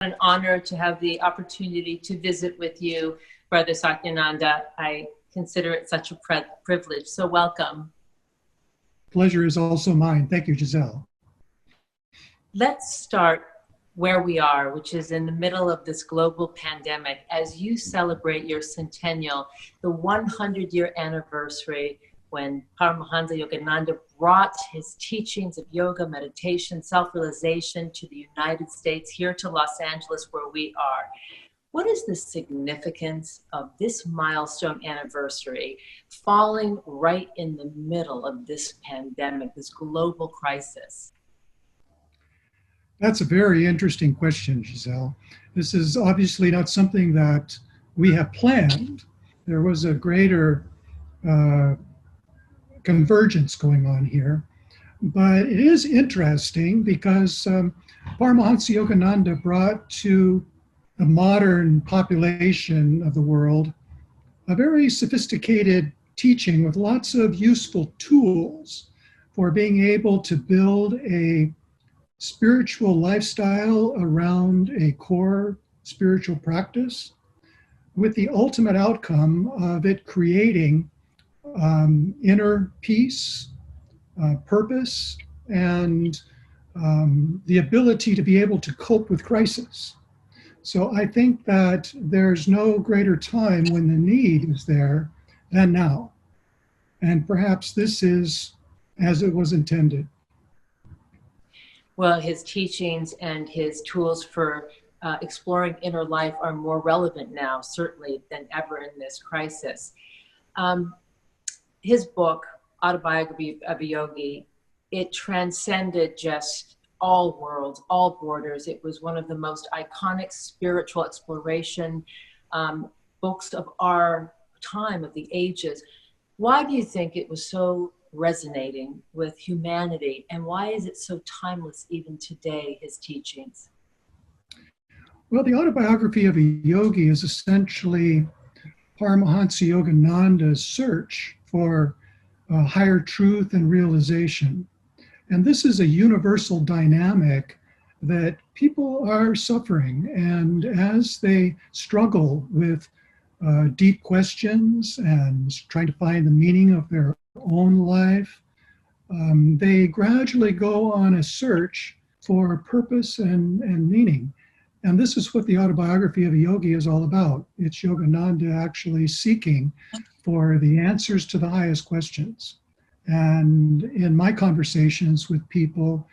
An honor to have the opportunity to visit with you, Brother Satyananda. I consider it such a privilege. So welcome. Pleasure is also mine. Thank you, Giselle. Let's start where we are, which is in the middle of this global pandemic, as you celebrate your centennial, the 100-year anniversary when Paramahansa Yogananda brought his teachings of yoga, meditation, self-realization to the United States, here to Los Angeles, where we are. What is the significance of this milestone anniversary falling right in the middle of this pandemic, this global crisis? That's a very interesting question, Giselle. This is obviously not something that we have planned. There was a greater convergence going on here. But it is interesting because Paramahansa Yogananda brought to the modern population of the world a very sophisticated teaching with lots of useful tools for being able to build a spiritual lifestyle around a core spiritual practice, with the ultimate outcome of it creating inner peace, purpose, and the ability to be able to cope with crisis. So I think that there's no greater time when the need is there than now. And perhaps this is as it was intended. Well, his teachings and his tools for exploring inner life are more relevant now, certainly, than ever in this crisis. His book, Autobiography of a Yogi, it transcended just all worlds, all borders. It was one of the most iconic spiritual exploration books of our time, of the ages. Why do you think it was so resonating with humanity, and why is it so timeless even today, his teachings? Well, the Autobiography of a Yogi is essentially Paramahansa Yogananda's search for higher truth and realization. And this is a universal dynamic that people are suffering. And as they struggle with deep questions and trying to find the meaning of their own life, they gradually go on a search for purpose and meaning. And this is what the Autobiography of a Yogi is all about. It's Yogananda actually seeking for the answers to the highest questions. And in my conversations with people,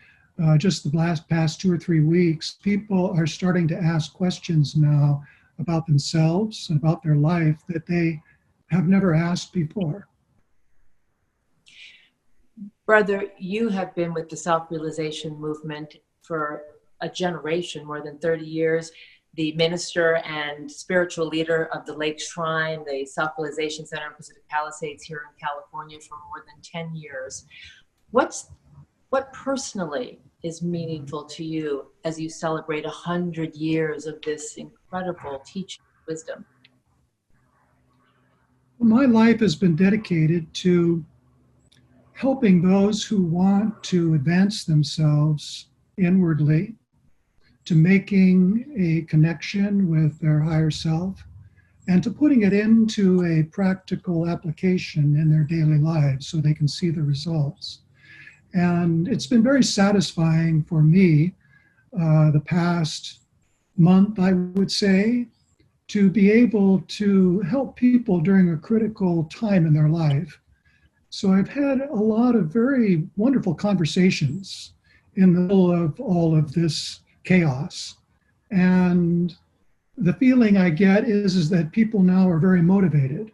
just the past 2 or 3 weeks, people are starting to ask questions now about themselves and about their life that they have never asked before. Brother, you have been with the self-realization movement for a generation, more than 30 years, the minister and spiritual leader of the Lake Shrine, the Self-Realization Center in Pacific Palisades here in California for more than 10 years. What personally is meaningful to you as you celebrate 100 years of this incredible teaching wisdom? My life has been dedicated to helping those who want to advance themselves inwardly, to making a connection with their higher self, and to putting it into a practical application in their daily lives so they can see the results. And it's been very satisfying for me the past month, I would say, to be able to help people during a critical time in their life. So I've had a lot of very wonderful conversations in the middle of all of this chaos. And the feeling I get is that people now are very motivated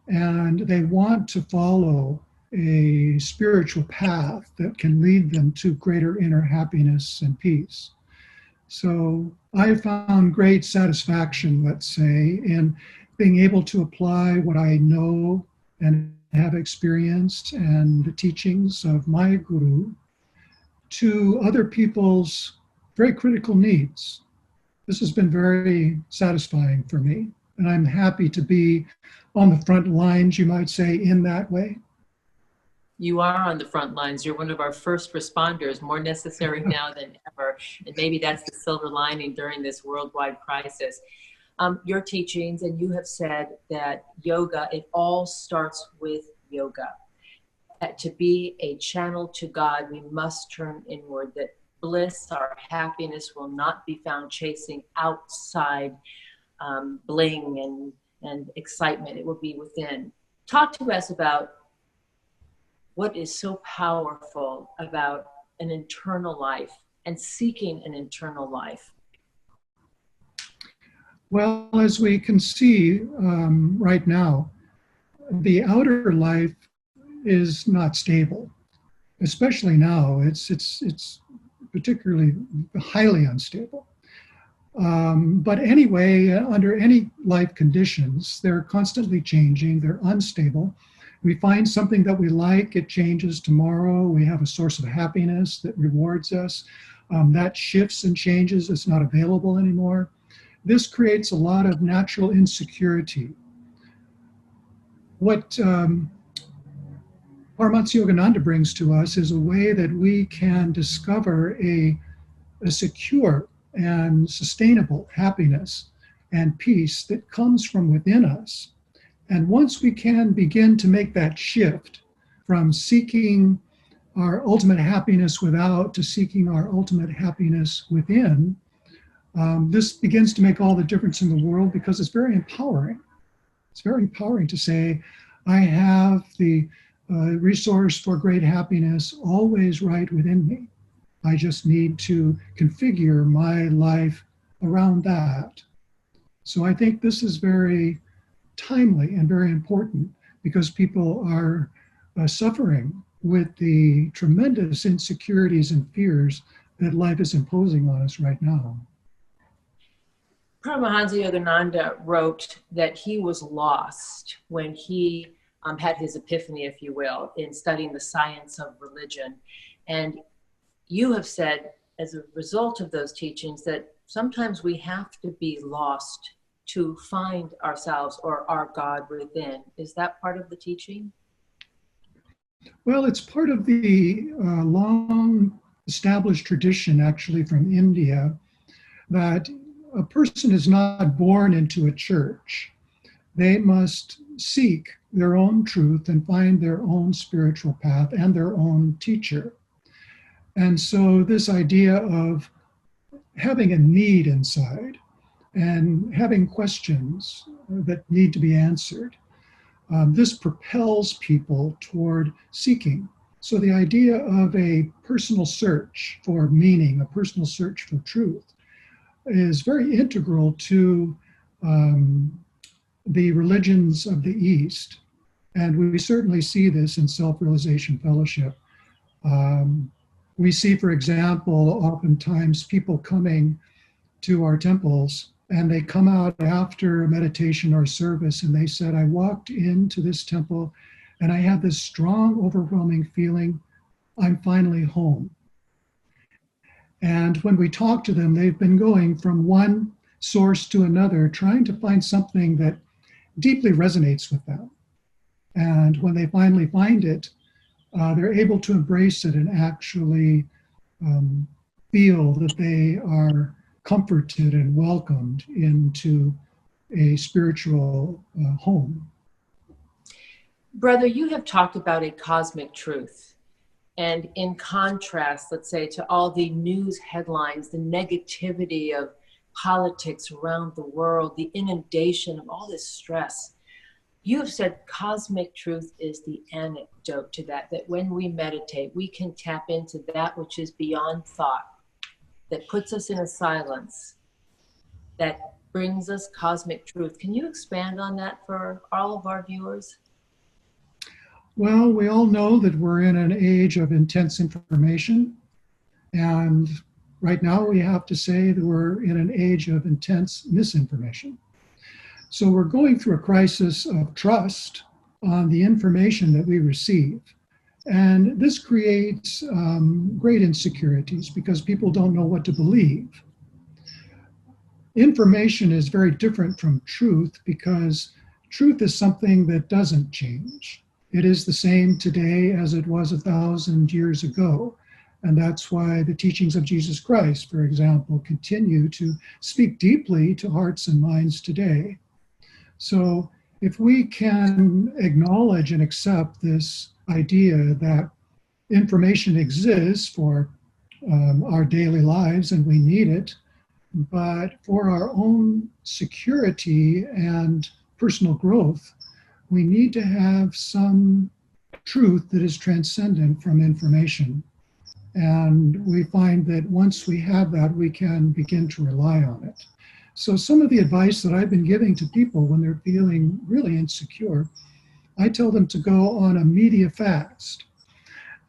and they want to follow a spiritual path that can lead them to greater inner happiness and peace. So I found great satisfaction, let's say, in being able to apply what I know and have experienced and the teachings of my guru to other people's very critical needs. This has been very satisfying for me, and I'm happy to be on the front lines, you might say, in that way. You are on the front lines. You're one of our first responders, more necessary now than ever. And maybe that's the silver lining during this worldwide crisis. Your teachings, and you have said that yoga, it all starts with yoga. That to be a channel to God, we must turn inward, that bliss, our happiness will not be found chasing outside bling and excitement. It will be within. Talk to us about what is so powerful about an internal life and seeking an internal life. Well, as we can see right now, the outer life is not stable, especially now. It's particularly highly unstable. But anyway, under any life conditions, they're constantly changing, they're unstable. We find something that we like, it changes tomorrow. We have a source of happiness that rewards us. That shifts and changes, it's not available anymore. This creates a lot of natural insecurity. What Paramahansa Yogananda brings to us is a way that we can discover a secure and sustainable happiness and peace that comes from within us. And once we can begin to make that shift from seeking our ultimate happiness without to seeking our ultimate happiness within, this begins to make all the difference in the world, because it's very empowering. It's very empowering to say, I have the resource for great happiness always right within me. I just need to configure my life around that. So I think this is very timely and very important, because people are suffering with the tremendous insecurities and fears that life is imposing on us right now. Paramahansa Yogananda wrote that he was lost when he had his epiphany, if you will, in studying the science of religion. And you have said, as a result of those teachings, that sometimes we have to be lost to find ourselves or our God within. Is that part of the teaching? Well, it's part of the long established tradition, actually, from India, that a person is not born into a church. They must seek their own truth and find their own spiritual path and their own teacher. And so this idea of having a need inside and having questions that need to be answered, this propels people toward seeking. So the idea of a personal search for meaning, a personal search for truth, is very integral to the religions of the East. And we certainly see this in Self-Realization Fellowship. We see, for example, oftentimes people coming to our temples, and they come out after a meditation or service, and they said, I walked into this temple and I had this strong, overwhelming feeling, I'm finally home. And when we talk to them, they've been going from one source to another, trying to find something that deeply resonates with them. And when they finally find it, they're able to embrace it and actually feel that they are comforted and welcomed into a spiritual home. Brother, you have talked about a cosmic truth. And in contrast, let's say, to all the news headlines, the negativity of politics around the world, the inundation of all this stress, you have said cosmic truth is the antidote to that, that when we meditate, we can tap into that which is beyond thought, that puts us in a silence, that brings us cosmic truth. Can you expand on that for all of our viewers? Well, we all know that we're in an age of intense information. And right now we have to say that we're in an age of intense misinformation. So we're going through a crisis of trust on the information that we receive. And this creates great insecurities because people don't know what to believe. Information is very different from truth because truth is something that doesn't change. It is the same today as it was 1,000 years ago. And that's why the teachings of Jesus Christ, for example, continue to speak deeply to hearts and minds today. So if we can acknowledge and accept this idea that information exists for our daily lives and we need it, but for our own security and personal growth, we need to have some truth that is transcendent from information. And we find that once we have that, we can begin to rely on it. So some of the advice that I've been giving to people when they're feeling really insecure, I tell them to go on a media fast.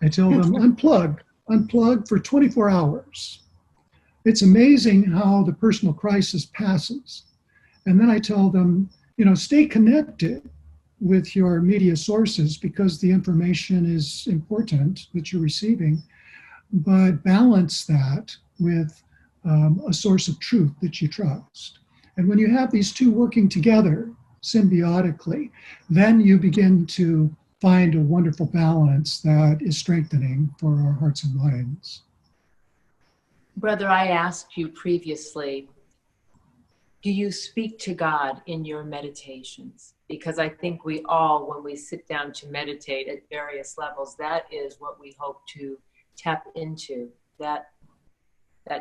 I tell them unplug for 24 hours. It's amazing how the personal crisis passes. And then I tell them, stay connected with your media sources because the information is important that you're receiving, but balance that with a source of truth that you trust. And when you have these two working together symbiotically, then you begin to find a wonderful balance that is strengthening for our hearts and minds. Brother, I asked you previously, do you speak to God in your meditations? Because I think we all, when we sit down to meditate at various levels, that is what we hope to tap into, that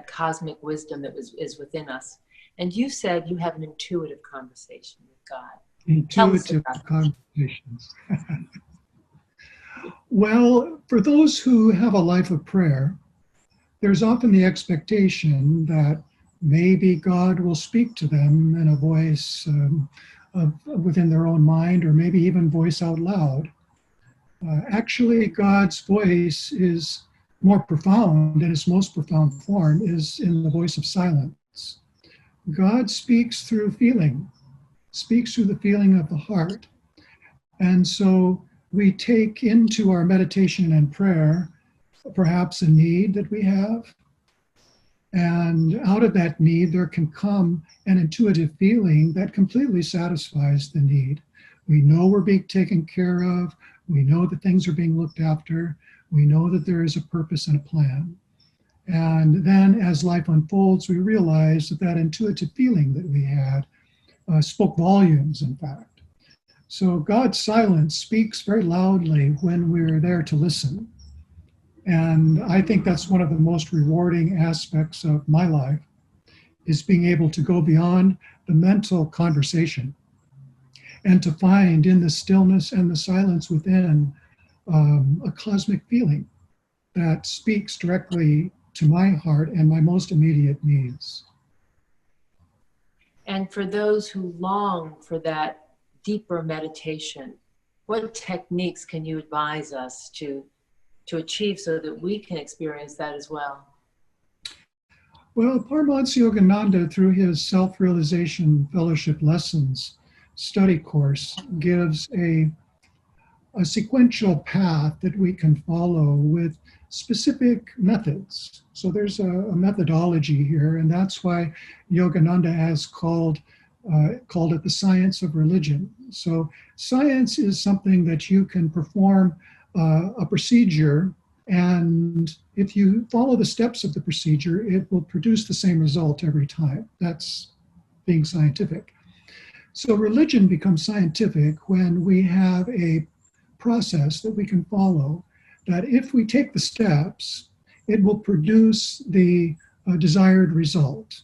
cosmic wisdom that is within us. And you said you have an intuitive conversation with God. Intuitive conversations. Well, for those who have a life of prayer, there's often the expectation that maybe God will speak to them in a voice within their own mind, or maybe even voice out loud. Actually, God's voice is more profound, and its most profound form is in the voice of silence. God speaks through feeling, speaks through the feeling of the heart. And so we take into our meditation and prayer perhaps a need that we have. And out of that need, there can come an intuitive feeling that completely satisfies the need. We know we're being taken care of. We know that things are being looked after. We know that there is a purpose and a plan. And then as life unfolds, we realize that that intuitive feeling that we had spoke volumes, in fact. So God's silence speaks very loudly when we're there to listen. And I think that's one of the most rewarding aspects of my life, is being able to go beyond the mental conversation and to find in the stillness and the silence within a cosmic feeling that speaks directly to my heart and my most immediate needs. And for those who long for that deeper meditation, what techniques can you advise us to achieve so that we can experience that as well? Well, Paramahansa Yogananda, through his Self-Realization Fellowship Lessons study course, gives a sequential path that we can follow with specific methods. So there's a methodology here, and that's why Yogananda has called it the science of religion. So science is something that you can perform a procedure, and if you follow the steps of the procedure, it will produce the same result every time. That's being scientific. So religion becomes scientific when we have a process that we can follow, that if we take the steps, it will produce the desired result.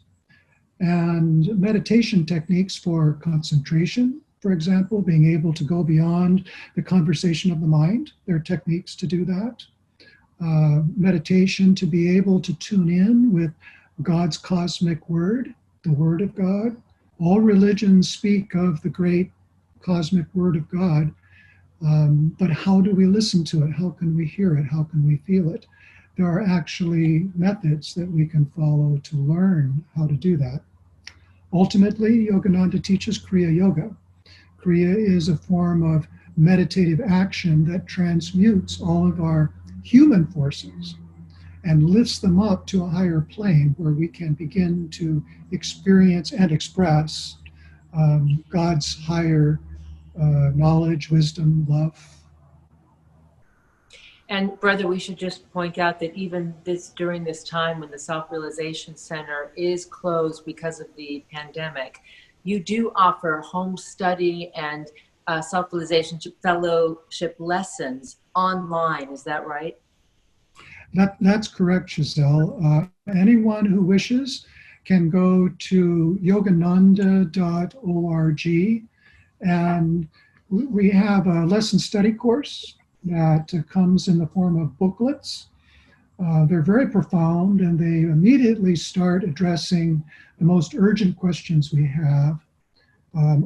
And meditation techniques for concentration, for example, being able to go beyond the conversation of the mind, there are techniques to do that. Meditation to be able to tune in with God's cosmic word, the word of God. All religions speak of the great cosmic word of God, but how do we listen to it? How can we hear it? How can we feel it? There are actually methods that we can follow to learn how to do that. Ultimately, Yogananda teaches Kriya Yoga. Kriya is a form of meditative action that transmutes all of our human forces and lifts them up to a higher plane where we can begin to experience and express God's higher knowledge, wisdom, love, And brother, we should just point out that even during this time when the Self-Realization Center is closed because of the pandemic, you do offer home study and self-realization fellowship lessons online. Is that right? That's correct, Giselle. Anyone who wishes can go to yogananda.org, and we have a lesson study course that comes in the form of booklets. They're very profound, and they immediately start addressing the most urgent questions we have.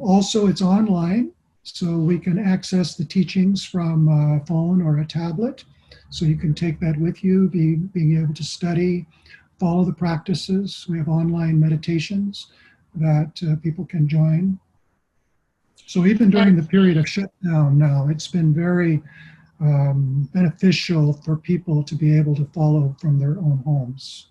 Also, it's online, so we can access the teachings from a phone or a tablet. So you can take that with you, being able to study, follow the practices. We have online meditations that people can join. So even during the period of shutdown now, it's been very beneficial for people to be able to follow from their own homes.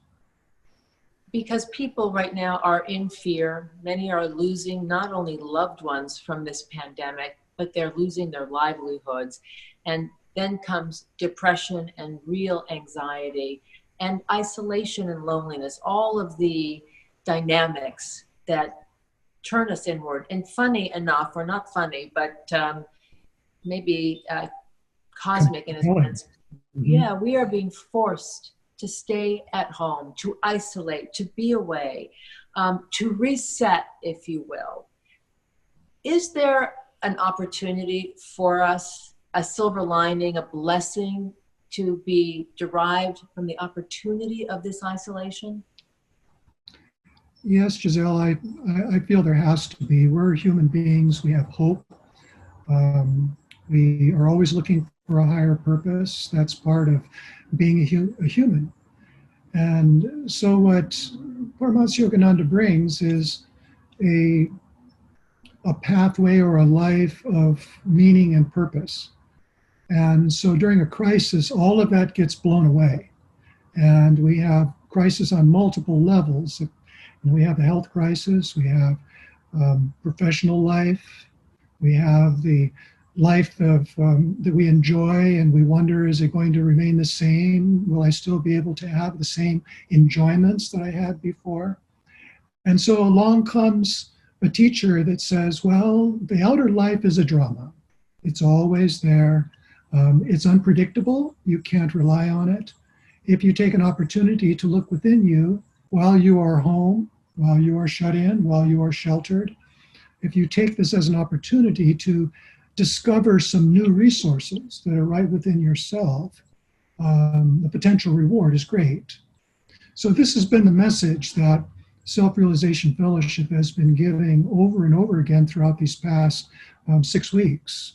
Because people right now are in fear. Many are losing not only loved ones from this pandemic, but they're losing their livelihoods. And then comes depression and real anxiety and isolation and loneliness, all of the dynamics that turn us inward. And funny enough, or not funny, but maybe cosmic in a sense. Yeah, we are being forced to stay at home, to isolate, to be away, to reset, if you will. Is there an opportunity for us, a silver lining, a blessing to be derived from the opportunity of this isolation? Yes, Giselle, I feel there has to be. We're human beings. We have hope. We are always looking for a higher purpose. That's part of being a human. And so what Paramahansa Yogananda brings is a pathway or a life of meaning and purpose. And so during a crisis, all of that gets blown away. And we have crisis on multiple levels. We have a health crisis, we have professional life, we have the life of that we enjoy, and we wonder, is it going to remain the same? Will I still be able to have the same enjoyments that I had before? And so along comes a teacher that says, well, the outer life is a drama. It's always there. It's unpredictable. You can't rely on it. If you take an opportunity to look within you while you are home, while you are shut in, while you are sheltered, if you take this as an opportunity to discover some new resources that are right within yourself, the potential reward is great. So this has been the message that Self-Realization Fellowship has been giving over and over again throughout these past 6 weeks.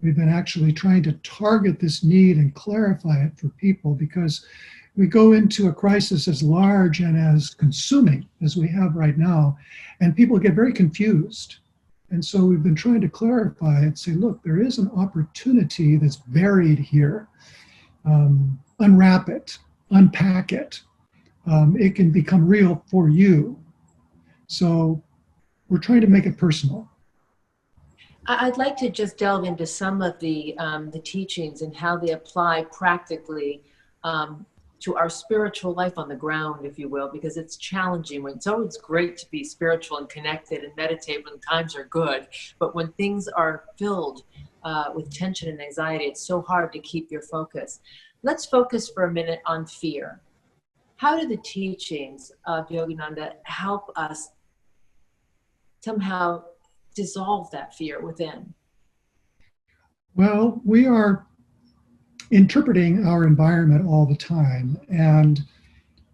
We've been actually trying to target this need and clarify it for people, because we go into a crisis as large and as consuming as we have right now, and people get very confused. And so we've been trying to clarify it, say, look, there is an opportunity that's buried here. Unwrap it, unpack it. It can become real for you. So we're trying to make it personal. I'd like to just delve into some of the teachings and how they apply practically to our spiritual life on the ground, if you will, because it's challenging. It's always great to be spiritual and connected and meditate when times are good, but when things are filled with tension and anxiety, it's so hard to keep your focus. Let's focus for a minute on fear. How do the teachings of Yogananda help us somehow dissolve that fear within? Well, we are interpreting our environment all the time. And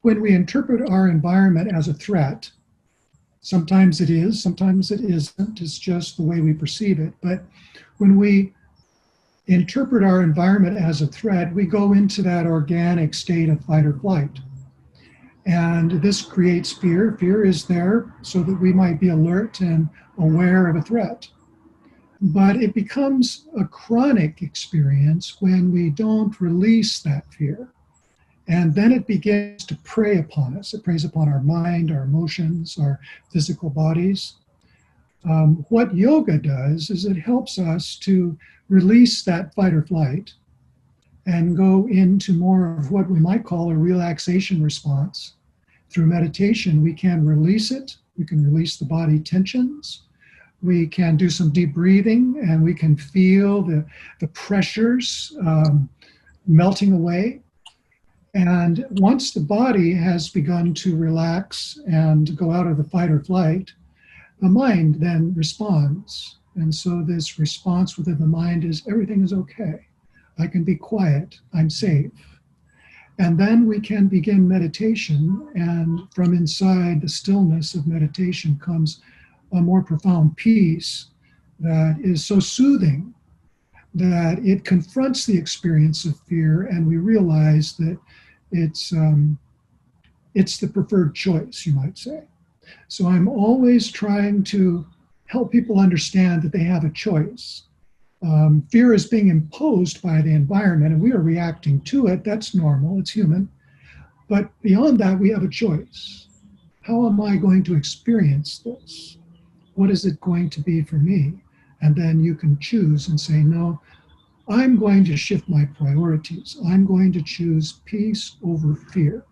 when we interpret our environment as a threat, sometimes it is, sometimes it isn't. It's just the way we perceive it. But when we interpret our environment as a threat, we go into that organic state of fight or flight. And this creates fear. Fear is there so that we might be alert and aware of a threat. But it becomes a chronic experience when we don't release that fear. And then it begins to prey upon us. It preys upon our mind, our emotions, our physical bodies. What yoga does is it helps us to release that fight or flight and go into more of what we might call a relaxation response. Through meditation, we can release it. We can release the body tensions. We can do some deep breathing, and we can feel the pressures melting away. And once the body has begun to relax and go out of the fight or flight, the mind then responds. And so this response within the mind is, everything is okay. I can be quiet. I'm safe. And then we can begin meditation. And from inside the stillness of meditation comes a more profound peace that is so soothing that it confronts the experience of fear, and we realize that it's the preferred choice, you might say. So I'm always trying to help people understand that they have a choice. Fear is being imposed by the environment, and we are reacting to it. That's normal, it's human. But beyond that, we have a choice. How am I going to experience this? What is it going to be for me? And then you can choose and say, no, I'm going to shift my priorities. I'm going to choose peace over fear,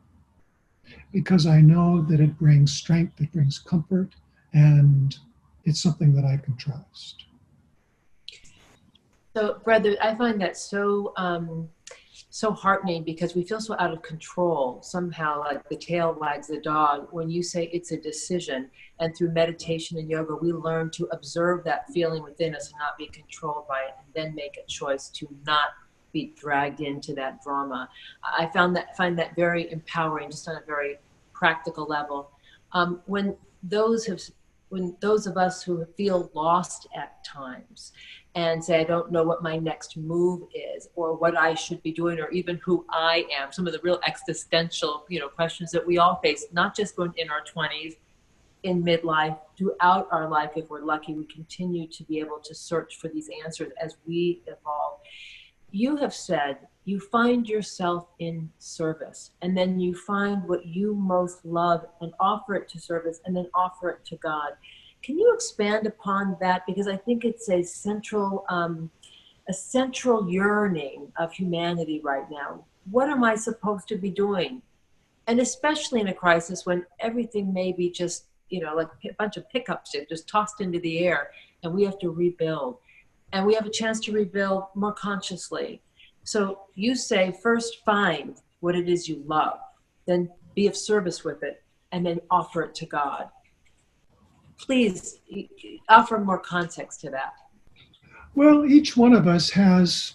because I know that it brings strength, it brings comfort, and it's something that I can trust. So, brother, I find that so heartening, because we feel so out of control somehow, like the tail wags the dog, when you say it's a decision. And through meditation and yoga, we learn to observe that feeling within us and not be controlled by it, and then make a choice to not be dragged into that drama. I find that very empowering, just on a very practical level. When those of us who feel lost at times and say, I don't know what my next move is, or what I should be doing, or even who I am, some of the real existential, questions that we all face, not just when in our 20s, in midlife, throughout our life, if we're lucky, we continue to be able to search for these answers as we evolve. You have said you find yourself in service, and then you find what you most love and offer it to service, and then offer it to God. Can you expand upon that? Because I think it's a central yearning of humanity right now. What am I supposed to be doing? And especially in a crisis when everything may be just, like a bunch of pickups just tossed into the air, and we have to rebuild. And we have a chance to rebuild more consciously. So you say, first find what it is you love, then be of service with it, and then offer it to God. Please offer more context to that. Well, each one of us has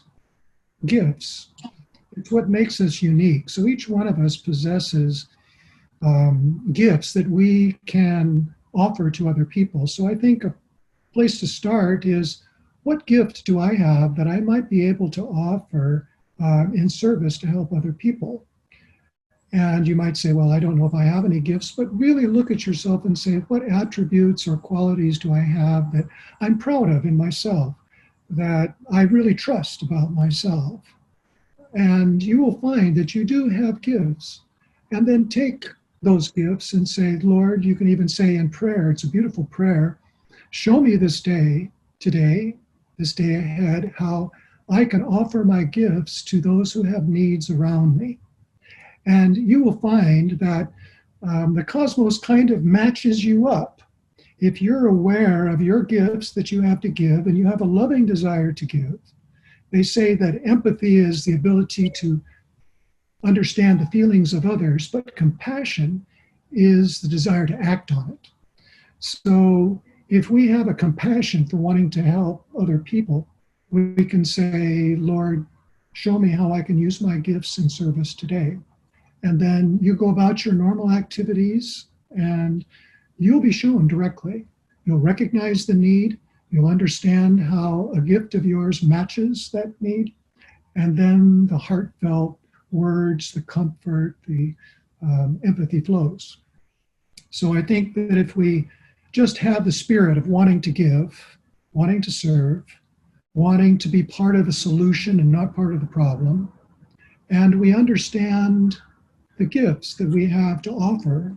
gifts. It's what makes us unique. So each one of us possesses gifts that we can offer to other people. So I think a place to start is, what gift do I have that I might be able to offer in service to help other people? And you might say, well, I don't know if I have any gifts, but really look at yourself and say, what attributes or qualities do I have that I'm proud of in myself, that I really trust about myself? And you will find that you do have gifts. And then take those gifts and say, Lord, you can even say in prayer, it's a beautiful prayer, show me this day, today, this day ahead, how I can offer my gifts to those who have needs around me. And you will find that the cosmos kind of matches you up. If you're aware of your gifts that you have to give, and you have a loving desire to give, they say that empathy is the ability to understand the feelings of others, but compassion is the desire to act on it. So if we have a compassion for wanting to help other people, we can say, Lord, show me how I can use my gifts in service today. And then you go about your normal activities, and you'll be shown directly. You'll recognize the need. You'll understand how a gift of yours matches that need. And then the heartfelt words, the comfort, the empathy flows. So I think that if we just have the spirit of wanting to give, wanting to serve, wanting to be part of the solution and not part of the problem, and we understand the gifts that we have to offer,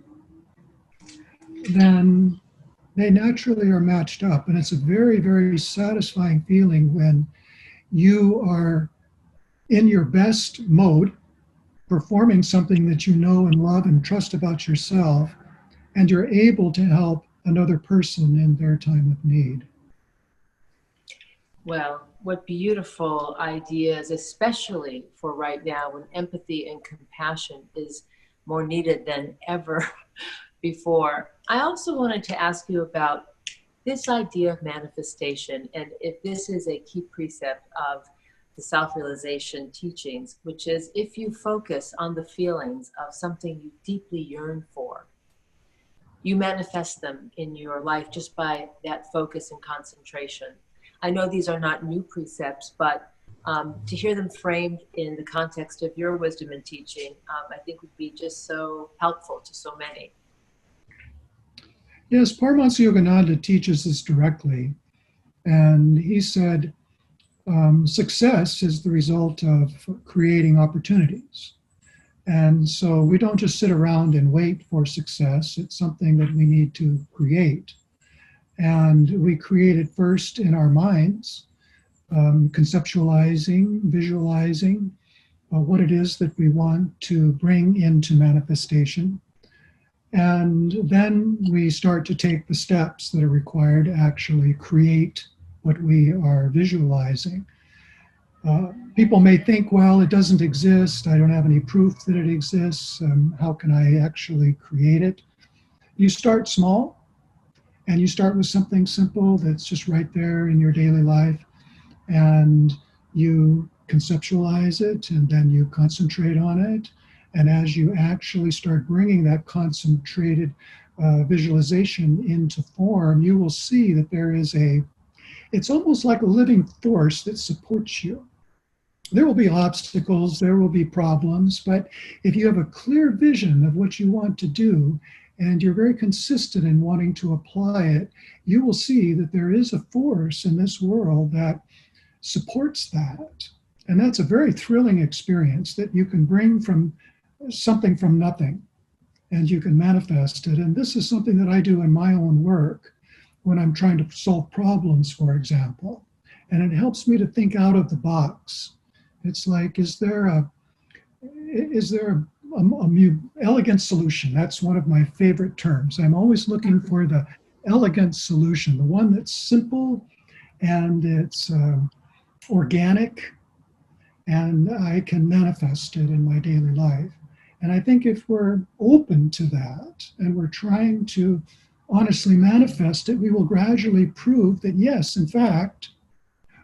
then they naturally are matched up. And it's a very, very satisfying feeling when you are in your best mode, performing something that you know and love and trust about yourself, and you're able to help another person in their time of need. Well, what beautiful ideas, especially for right now when empathy and compassion is more needed than ever before. I also wanted to ask you about this idea of manifestation, and if this is a key precept of the self-realization teachings, which is if you focus on the feelings of something you deeply yearn for, you manifest them in your life just by that focus and concentration. I know these are not new precepts, but to hear them framed in the context of your wisdom and teaching, I think would be just so helpful to so many. Yes, Paramahansa Yogananda teaches this directly. And he said, success is the result of creating opportunities. And so we don't just sit around and wait for success. It's something that we need to create. And we create it first in our minds, conceptualizing, visualizing what it is that we want to bring into manifestation. And then we start to take the steps that are required to actually create what we are visualizing. People may think, well, it doesn't exist. I don't have any proof that it exists. How can I actually create it? You start small and you start with something simple that's just right there in your daily life. And you conceptualize it and then you concentrate on it. And as you actually start bringing that concentrated visualization into form, you will see that it's almost like a living force that supports you. There will be obstacles, there will be problems, but if you have a clear vision of what you want to do and you're very consistent in wanting to apply it, you will see that there is a force in this world that supports that. And that's a very thrilling experience that you can bring from something from nothing and you can manifest it. And this is something that I do in my own work when I'm trying to solve problems, for example. And it helps me to think out of the box. It's like, is there a elegant solution? That's one of my favorite terms. I'm always looking for the elegant solution, the one that's simple and it's organic, and I can manifest it in my daily life. And I think if we're open to that and we're trying to honestly manifest it, we will gradually prove that, yes, in fact,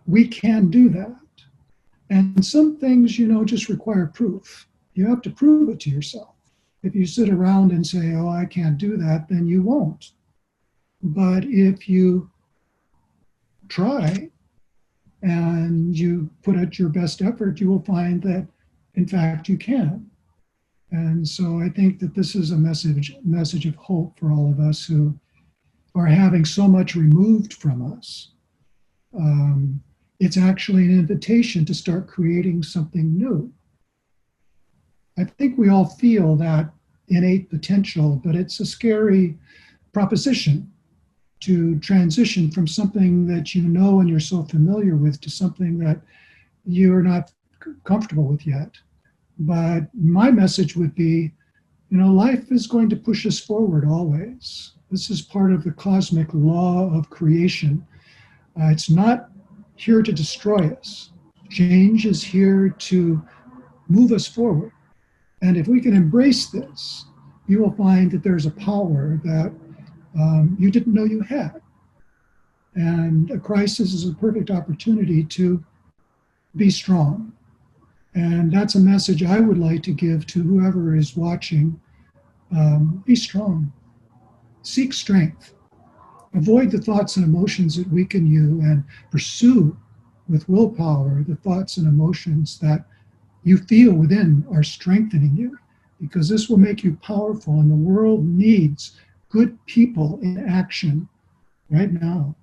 we can do that. And some things, just require proof. You have to prove it to yourself. If you sit around and say, oh, I can't do that, then you won't. But if you try and you put out your best effort, you will find that, in fact, you can. And so I think that this is a message of hope for all of us who are having so much removed from us. It's actually an invitation to start creating something new. I think we all feel that innate potential, but it's a scary proposition to transition from something that you know and you're so familiar with to something that you're not comfortable with yet. But my message would be, life is going to push us forward always. This is part of the cosmic law of creation. It's not here to destroy us. Change is here to move us forward. And if we can embrace this, you will find that there's a power that you didn't know you had. And a crisis is a perfect opportunity to be strong. And that's a message I would like to give to whoever is watching. Be strong. Seek strength. Avoid the thoughts and emotions that weaken you and pursue with willpower the thoughts and emotions that you feel within are strengthening you, because this will make you powerful, and the world needs good people in action right now.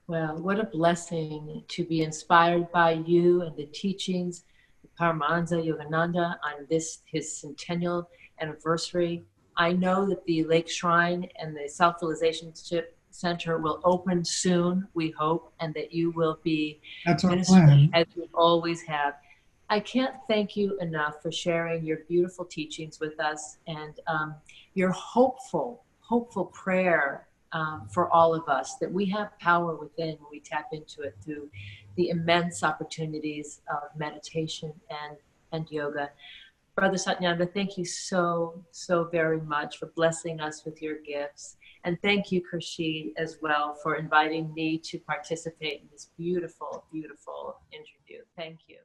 Well, what a blessing to be inspired by you and the teachings of Paramahansa Yogananda on his centennial anniversary. I know that the Lake Shrine and the self-realization center will open soon, we hope, and that you will be That's our ministering plan. as you always have. I can't thank you enough for sharing your beautiful teachings with us and your hopeful prayer for all of us, that we have power within when we tap into it through the immense opportunities of meditation and yoga. Brother Satyananda, thank you so very much for blessing us with your gifts. And thank you, Khurshid, as well, for inviting me to participate in this beautiful, beautiful interview. Thank you.